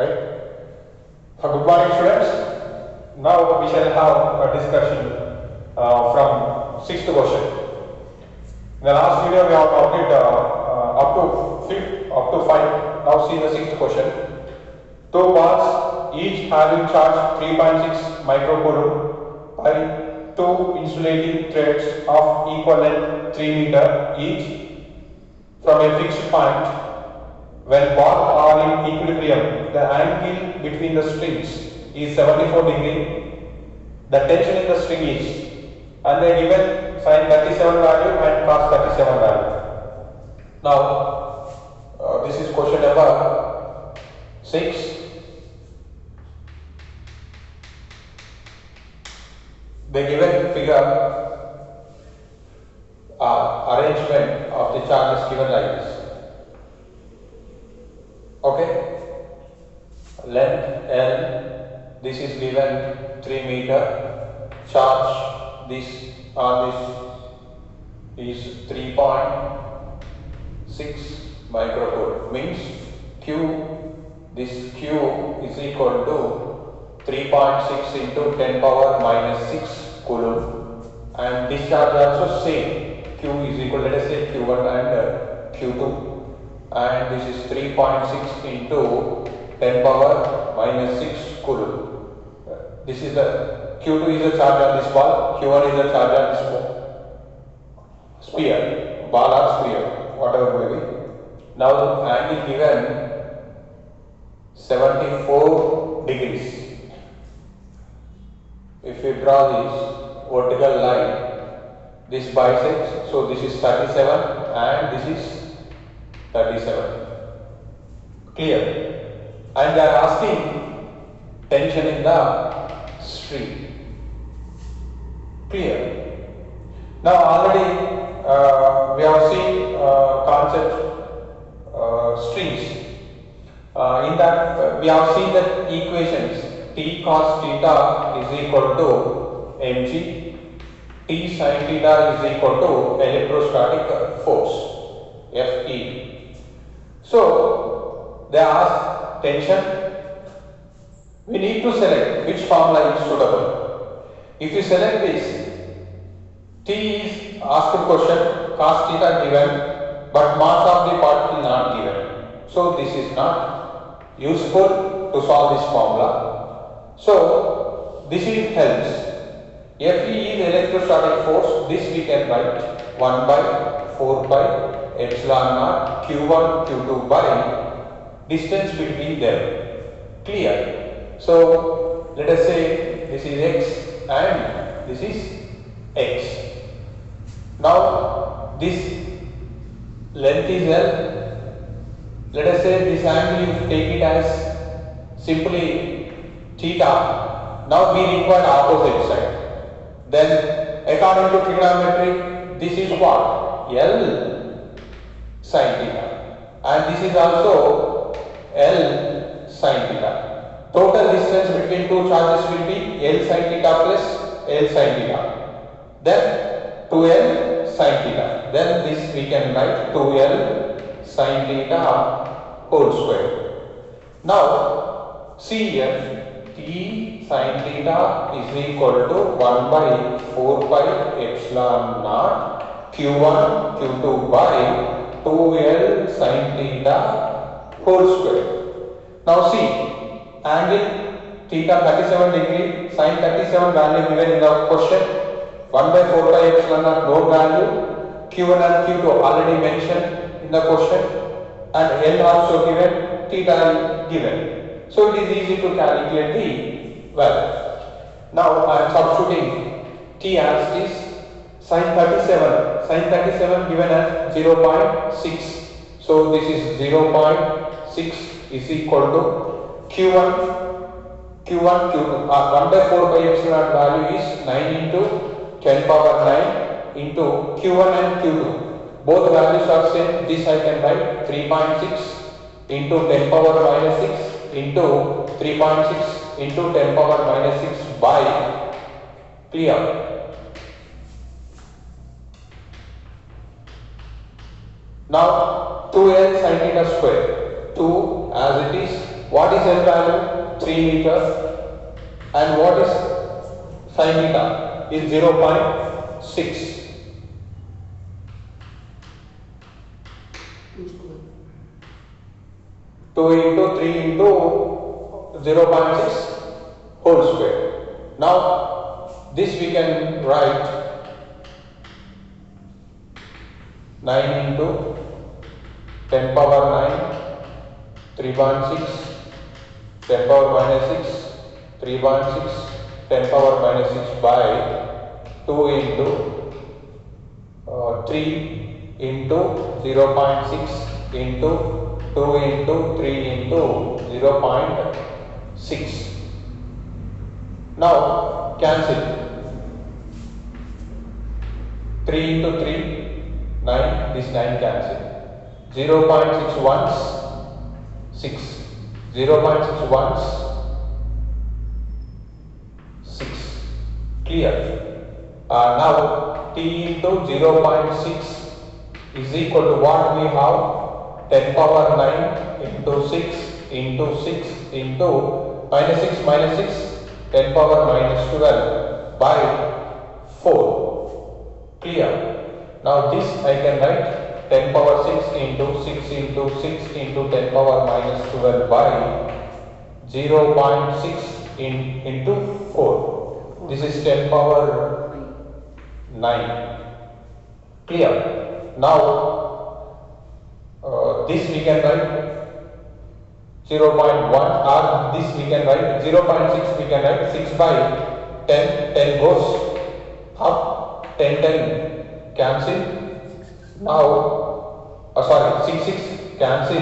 right? Good morning, students. Now we shall have a discussion from sixth question. In the last video we have counted up to 5. Now see the sixth question. Two balls each having charge 3.6 microcoulomb by two insulating threads of equal length 3 meter each from a fixed point. When balls are in equilibrium, the angle between the strings is 74 degree. The tension in the string is, and they given sin 37 value and cos 37 value. Now, this is question number 6. The given figure arrangement of the charge is given like this. Okay, length L, this is given 3 meter, charge this on this is 3.6 microcoulomb, means Q, this Q is equal to 3.6 into 10 power minus 6 coulomb, and this charge also same, Q is equal, let us say Q1 and Q2. And this is 3.6 into 10 power minus 6 coulomb. This is the Q2 is the charge on this ball, Q1 is the charge on this sphere, ball or sphere, whatever may be. Now the angle given 74 degrees. If we draw this vertical line, this bisects, so this is 37 and this is 37. Clear? And they are asking tension in the string. Clear? Now already we have seen concept strings. In that we have seen that equations T cos theta is equal to mg, T sin theta is equal to electrostatic force, Fe. So they ask tension. We need to select which formula is suitable. If you select this, T is asked question, cos theta given, but mass of the particle not given. So this is not useful to solve this formula. So this is helps. Fe is electrostatic force. This we can write 1 by 4 pi epsilon naught Q1 Q2 by distance between them. Clear? So let us say this is x and this is x. Now this length is L. Let us say this angle you take it as simply theta. Now we require opposite side. Then according to trigonometry, this is what? L sin theta, and this is also L sin theta. Total distance between two charges will be L sin theta plus L sin theta. Then 2L sin theta. Then this we can write 2L sin theta whole square. Now see here, T sin theta is equal to 1 by 4 pi epsilon naught Q1 Q2 by 2L sin theta whole square. Now see, angle theta 37 degree, sin 37 value given in the question, 1 by 4 pi epsilon naught no value, Q1 and Q2 already mentioned in the question, and L also given, theta given. So it is easy to calculate the value. Now I am substituting T as this, sin 37 given as 0.6. So this is 0.6 is equal to Q1 Q2. 1 by 4 by epsilon value is 9 into 10 power 9 into Q1 and Q2. Both values are same. This I can write 3.6 into 10 power minus 6 into 3.6 into 10 power minus 6 by, clear? Now 2L sin theta square, 2 as it is What is L value? 3 meters. And what is sin theta? Is 0.6. 2 into 3 into 0.6 whole square. Now this we can write 9 into 10 power 9, 3.6, 10 power minus 6, 3.6, 10 power minus 6 by 2 into 3 into 0.6 into 2 into 3 into 0.6. Now cancel. 3 into 3, 9, this 9 cancel. 0.6 once, 6. 0.6 once, 6. Clear? Now t into 0.6 is equal to what we have? 10 power 9 into 6 into 6 into minus 6 minus 6, 10 power minus 12 by 4. Clear? Now this I can write 10 power 6 into 6 into 6 into 10 power minus 12 by 0.6 into 4. This is 10 power 9. Clear? Now this we can write 0.1 or this we can write 0.6 we can write 6 by 10, 10 goes up, 10, 10 cancel. Now, sorry, 6, 6 cancel.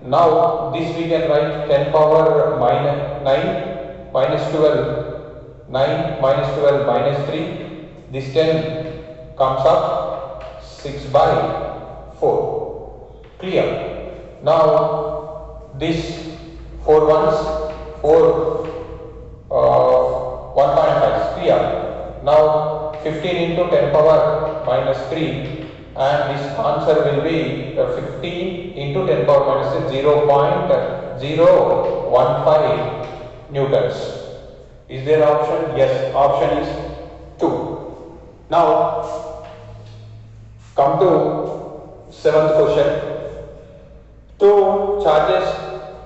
Now this we can write 10 power minus 9 minus 12, 9 minus 12 minus 3. This 10 comes up 6 by 4. Clear? Now this 4 ones, 4 1.5 clear. Now 15 into 10 power minus 3 and this answer will be 15 into 10 power minus 0.015 newtons. Is there an option? Yes, option is 2. Now come to 7th question. Two charges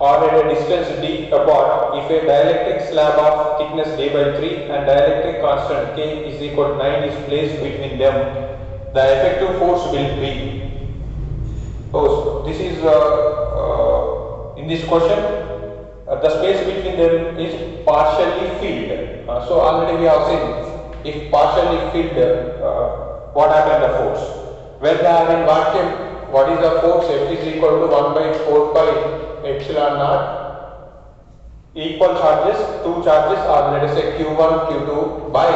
are at a distance d apart. If a dielectric slab of thickness d by 3 and dielectric constant k is equal to 9 is placed between them, the effective force will be. So this is in this question, the space between them is partially filled. So already we have seen if partially filled, what happened the force? When they are in vacuum, what is the force? F is equal to 1 by 4 pi epsilon naught. Equal charges, two charges are, let us say Q1, Q2 by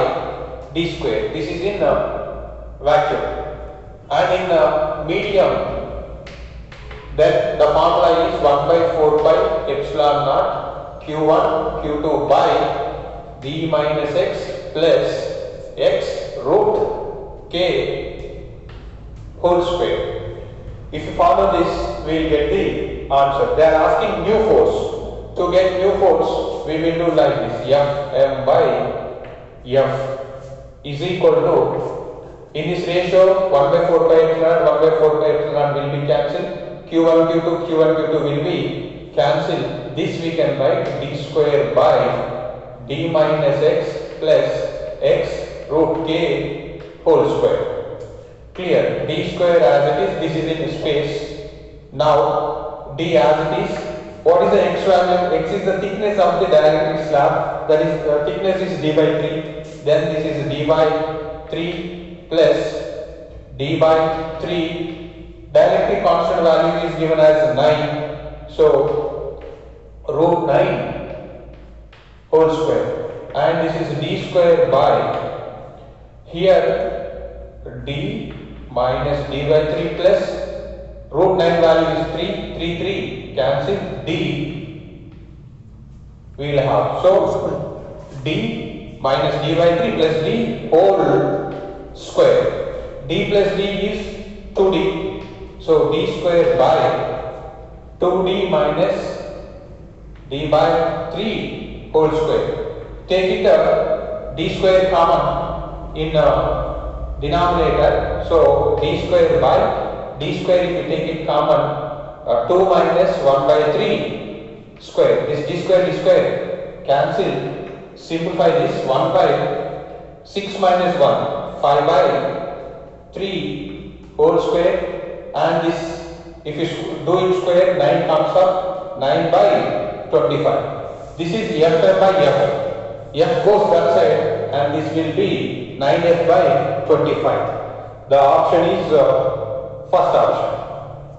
d square. This is in vacuum. And in medium, then the formula is 1 by 4 pi epsilon naught Q1, Q2 by d minus x plus x root k whole square. If you follow this, we will get the answer. They are asking new force. To get new force, we will do like this. F m by F is equal to, in this ratio, 1 by 4 pi epsilon, 1 by 4 pi epsilon will be cancelled. Q1, Q2, Q1, Q2 will be cancelled. This we can write d square by d minus x plus x root k whole square. Clear? D square as it is, this is in space. Now d as it is. What is the x value? X is the thickness of the dielectric slab, that is thickness is d by 3. Then this is d by 3 plus d by 3. Dielectric constant value is given as 9. So root 9 whole square. And this is d square by, here d minus d by 3 plus root 9 value is 3, 3, 3, cancel d we will have. So d minus d by 3 plus d whole square. D plus d is 2d. So d square by 2d minus d by 3 whole square. Take it d square common in denominator. So d square by d square, if you take it common, 2 minus 1 by 3 square. This d square cancel. Simplify this. 1 by 6 minus 1, 5 by 3 whole square, and this, if you do it square, 9 comes up, 9 by 25. This is f by f. F goes that side and this will be 9f by 25. The option is first option.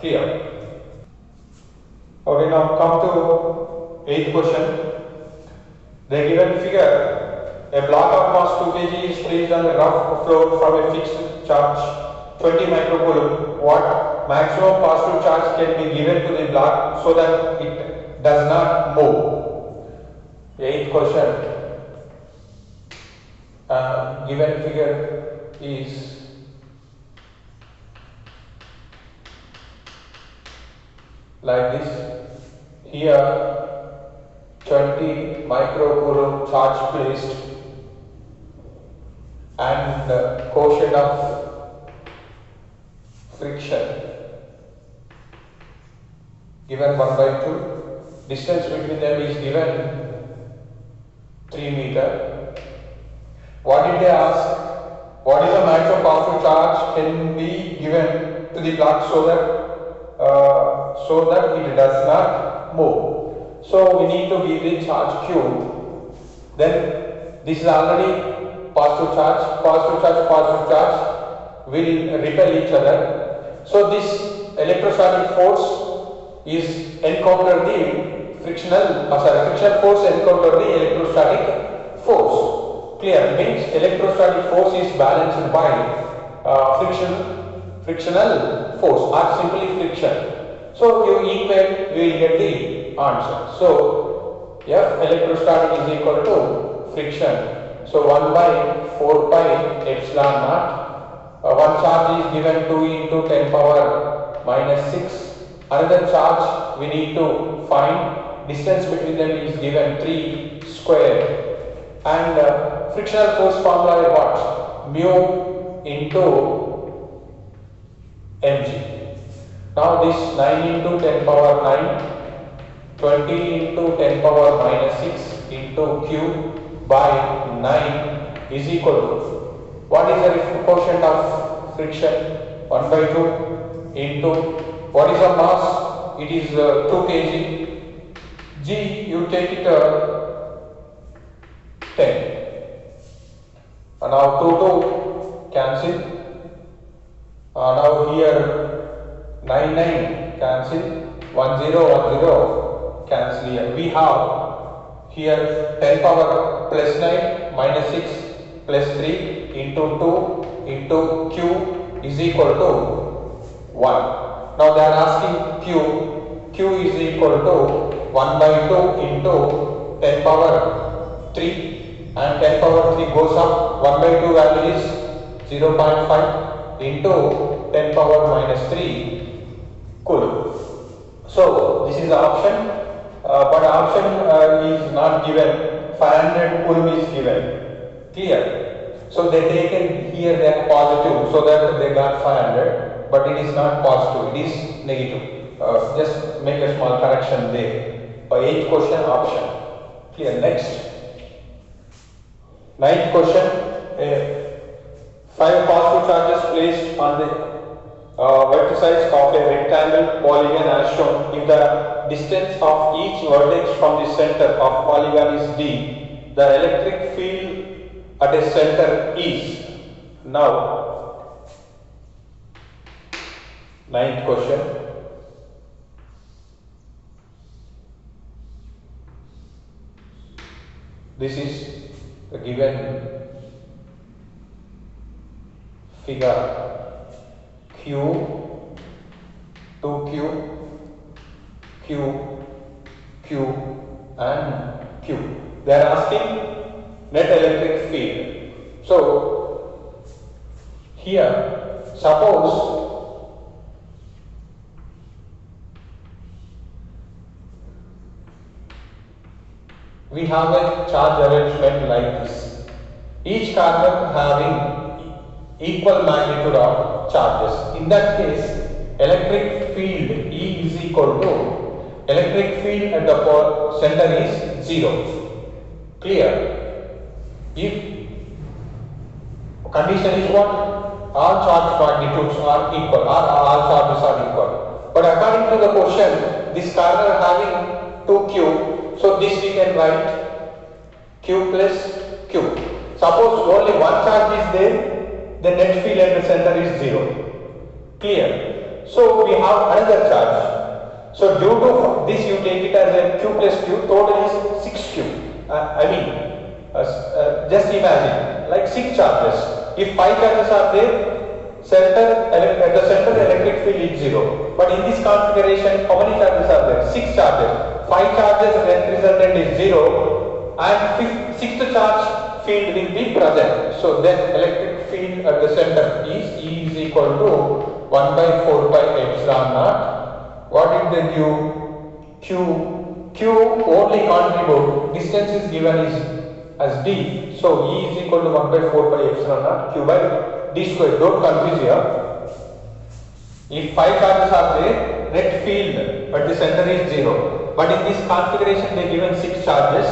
Clear? Okay, now come to 8th question. The given figure, a block of mass 2 kg is placed on the rough floor from a fixed charge 20 microcoulomb. What maximum positive charge can be given to the block so that it does not move? 8th question. Given figure is like this. Here 20 microcoulomb charge placed and the quotient of friction given 1 by 2. Distance between them is given 3 meter. What did they ask? What is the maximum positive charge can be given to the block so that it does not move? So we need to give the charge Q. Then this is already positive charge, positive charge will repel each other. So this electrostatic force is encounter the frictional force encounter the electrostatic force. Clear? Means electrostatic force is balanced by frictional force or simply friction. So you equate, you will get the answer. So F electrostatic is equal to friction. So 1 by 4 pi epsilon naught. One charge is given 2 into 10 power minus 6. Another charge we need to find. Distance between them is given 3 square. And frictional force formula is what? Mu into mg. Now this 9 into 10 power 9, 20 into 10 power minus 6 into q by 9 is equal to, what is the quotient of friction? 1 by 2 into, what is the mass? It is 2 kg. G, you take it 10. And now 2 cancel. Now here 9 cancel, 10 cancel here. We have here 10 power plus 9 minus 6 plus 3 into 2 into q is equal to 1. Now they are asking q is equal to 1 by 2 into 10 power 3, and 10 power 3 goes up, 1 by 2 value is 0.5 into 10 power minus 3 coulomb. So this is the option, but option is not given. 500 coulomb is given. Clear? So they taken here that positive, so that they got 500, but it is not positive, it is negative. Just make a small correction there. 8th question option. Clear? Next. 9th question. 5 positive charges placed on the vertices of a rectangle polygon as shown. If the distance of each vertex from the center of polygon is d, the electric field at a center is. Now, 9th question. This is the given figure. Q, 2Q, Q, Q and Q. They are asking net electric field. So, here suppose we have a charge arrangement like this. Each carbon having equal magnitude of charges. In that case, electric field E is equal to electric field at the center is 0. Clear? If condition is what? All charge magnitudes are equal, or all charges are equal. But according to the question, this carbon having 2q, so this we can write q plus q. Suppose only one charge is there, the net field at the center is 0. Clear? So we have another charge. So due to this you take it as a q plus q, total is 6q. Just imagine, like 6 charges. If 5 charges are there, at the center the electric field is 0. But in this configuration, how many charges are there? 6 charges. 5 charges resultant is 0 and 6th charge field will be present. So then electric field at the center is E is equal to 1 by 4 pi epsilon naught. What did they give? Q only contribute, distance is given as d. So E is equal to 1 by 4 pi epsilon naught q by d square. Don't confuse here. If 5 charges are there, net field at the center is 0. But in this configuration they given 6 charges.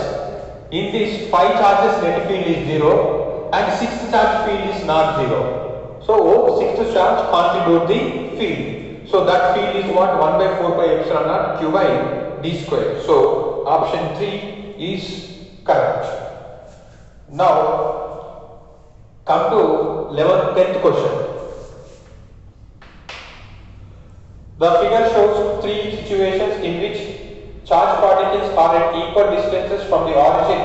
In this 5 charges net field is 0 and 6th charge field is not 0. So 6th charge contribute the field. So that field is what? 1 by 4 pi epsilon naught q by d square. So option 3 is correct. Now come to 10th question. The figure shows 3 situations in which charged particles are at equal distances from the origin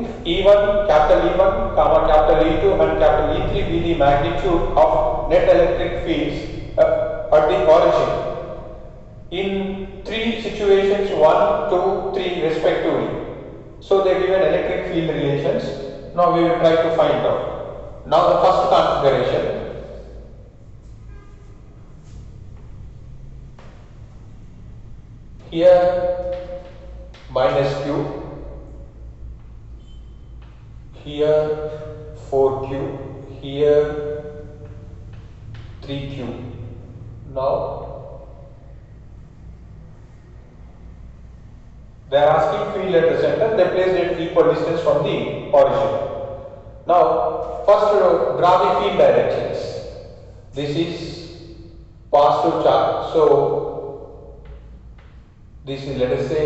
if E1, capital E1, capital E2 and capital E3 be the magnitude of net electric fields at the origin. In 3 situations, 1, 2, 3 respectively. So they given electric field relations. Now we will try to find out. Now the first configuration. Here minus q, here 4q, here 3q. Now they are asking field at the center, they placed it equal distance from the origin. Now first draw the field directions. This is positive charge, so this is, let us say,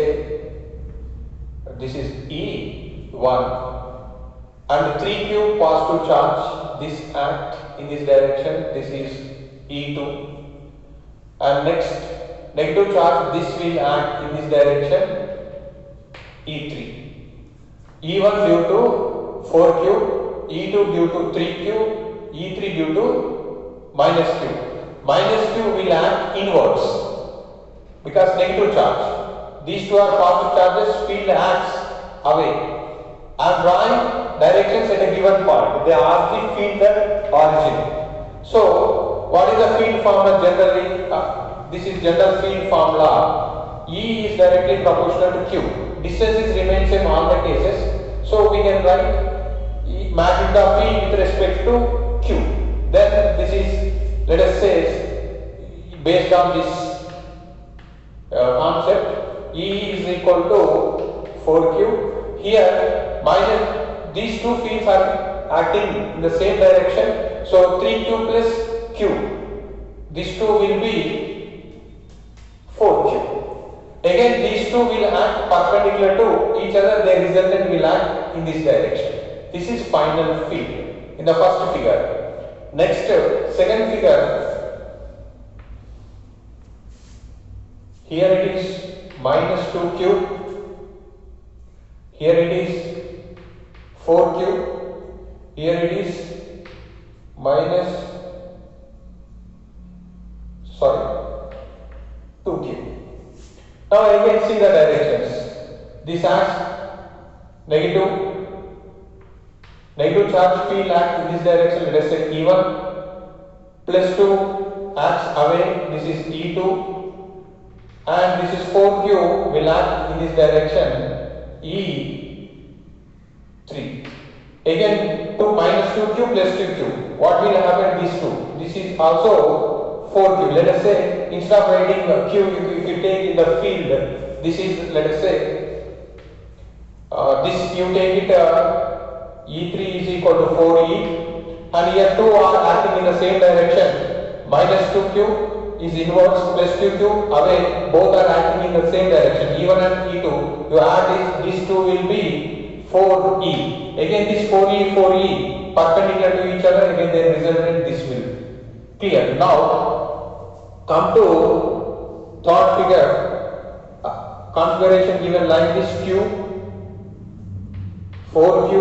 this is E1 and 3q positive charge, this act in this direction, this is E2 and next negative charge, this will act in this direction, E3. E1 due to 4q, E2 due to 3q, E3 due to minus q. Minus q will act inwards because negative charge. These two are positive charges, field acts away. I am drawing directions at a given point. They ask the field at origin. So what is the field formula generally? This is general field formula. E is directly proportional to q. Distances remain same all the cases. So we can write magnitude of field with respect to q. Then this is, let us say, based on this concept, E is equal to 4q. Here minus these two fields are acting in the same direction. So 3q plus q. These two will be 4q. Again these two will act perpendicular to each other. Their resultant will act in this direction. This is final field in the first figure. Next, second figure. Here it is minus 2q, here it is 4q, here it is minus 2q. Now you can see the directions. This acts negative charge field acts in this direction, let us say E1, plus 2 acts away, this is E2. And this is 4q will act in this direction, E3. 3. Again 2 minus 2q plus 2q. What will happen these two? This is also 4q. Let us say instead of writing q, if you take in the field, this is, let us say, this you take it E3 is equal to 4E, and here 2 are acting in the same direction. Minus 2q is inwards plus 2q away, both are acting in the same direction. E1 and E2, you add this, these two will be 4E. Again this 4E, 4E perpendicular to each other, again their resultant this will. Clear. Now come to third figure, configuration given like this: Q, 4Q,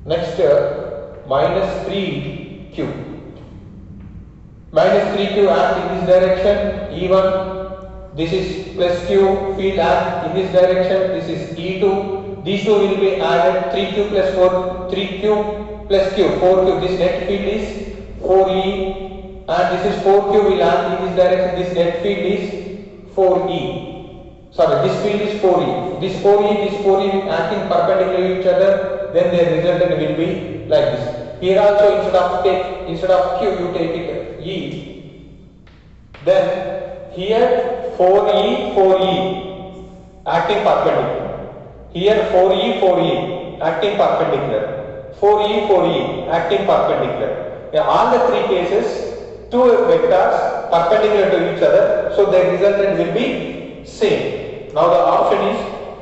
next minus 3Q. Minus 3Q act in this direction, E1, this is plus Q, field act in this direction, this is E2, these two will be added, 3Q plus 4, 3Q plus Q, 4Q, this net field is 4E, and this is 4Q will act in this direction, this net field is 4E. Sorry, this field is 4E. This 4E acting perpendicular to each other, then their resultant will be like this. Here also instead of Q you take it E. Then here 4E, 4E acting perpendicular. Here 4E, 4E acting perpendicular. 4E, 4E acting perpendicular. In all the three cases, two vectors perpendicular to each other, so their resultant will be same. Now the option is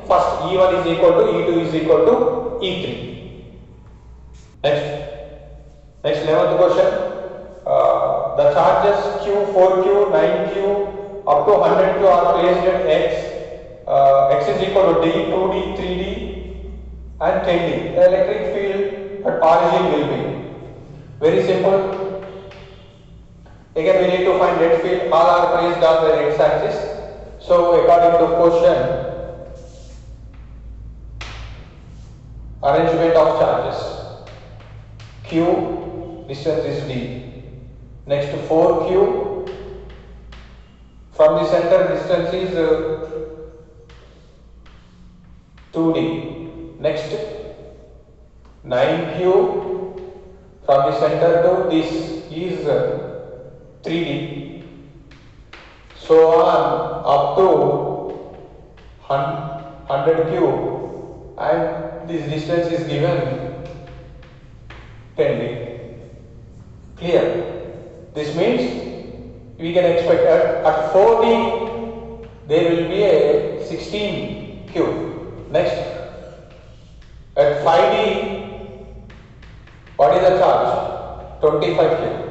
first E1 is equal to E2 is equal to E3. Next 11th question. The charges Q, 4Q, 9Q up to 100Q are placed at X. X is equal to D, 2D, 3D and 10D. The electric field at origin will be very simple. Again we need to find net field. All are placed on the X axis. So according to question, arrangement of charges. Q, distance is D. Next 4Q, from the center distance is 2D. Next 9Q, from the center to this is 3D. So on up to 100Q, and this distance is given 10D. Clear? This means we can expect at 4D there will be a 16Q. Next at 5D, what is the charge? 25Q.